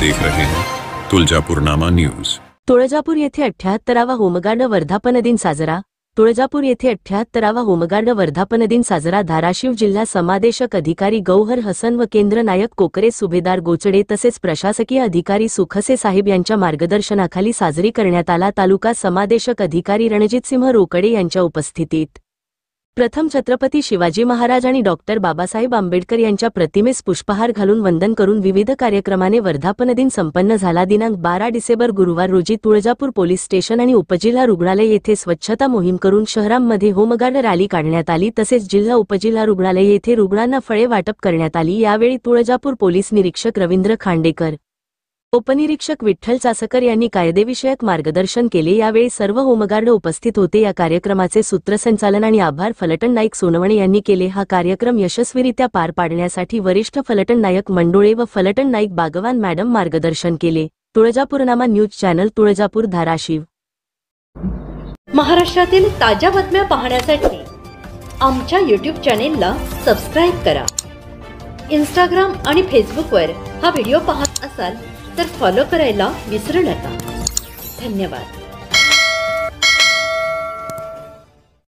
देख रहे हैं तुळजापूरनामा न्यूज। तुळजापूर येथे 78वा होमगार्ड वर्धापन दिन साजरा। तुळजापूर येथे 78वा होमगार्ड वर्धापन दिन साजरा। धाराशिव जिल्हा समादेशक अधिकारी गौहर हसन व केंद्र नायक कोकरे सुभेदार गोचडे तसेच प्रशासकीय अधिकारी सुखसे साहेब यांच्या मार्गदर्शनाखाली साजरी करण्यात आला। तालुका समादेशक अधिकारी रणजितसिंह रोकडे यांच्या उपस्थितीत प्रथम छत्रपती शिवाजी महाराज आणि डॉक्टर बाबासाहेब आंबेडकर यांच्या प्रतिमेस पुष्पहार घालून वंदन करून विविध कार्यक्रमाने वर्धापन दिन संपन्न झाला। दिनांक 12 डिसेंबर गुरुवार रोजी तुळजापूर पोलीस स्टेशन आणि उपजिल्हा रुग्णालय येथे स्वच्छता मोहीम करून शहरांमध्ये होमगार्ड रॅली काढण्यात आली। तसेच जिल्हा उपजिल्हा रुग्णालय येथे रुग्णांना फळे वाटप करण्यात आली। यावेळी तुळजापूर पोलीस निरीक्षक रवींद्र खांडेकर, उपनिरीक्षक विठ्ठल चासकर यांनी कायदेविषयक मार्गदर्शन केले। यावेळी सर्व होमगार्ड उपस्थित होते। या कार्यक्रमाचे सूत्रसंचालन आणि आभार फलटण नाईक सोनवणे यांनी केले। हा कार्यक्रम यशस्वीरित्या पार पाडण्यासाठी वरिष्ठ फलटण नायक मंडोळे व फलटण नाईक बागवान मॅडम मार्गदर्शन केले। तुळजापूरनामा न्यूज चॅनल, तुळजापूर, धाराशिव। महाराष्ट्रातील ताज्या बातम्या पाहण्यासाठी आमच्या YouTube चॅनेलला सबस्क्राइब करा। Instagram आणि फेसबुकवर हा व्हिडिओ पाहत असाल तर फॉलो करायला विसरू नका। धन्यवाद।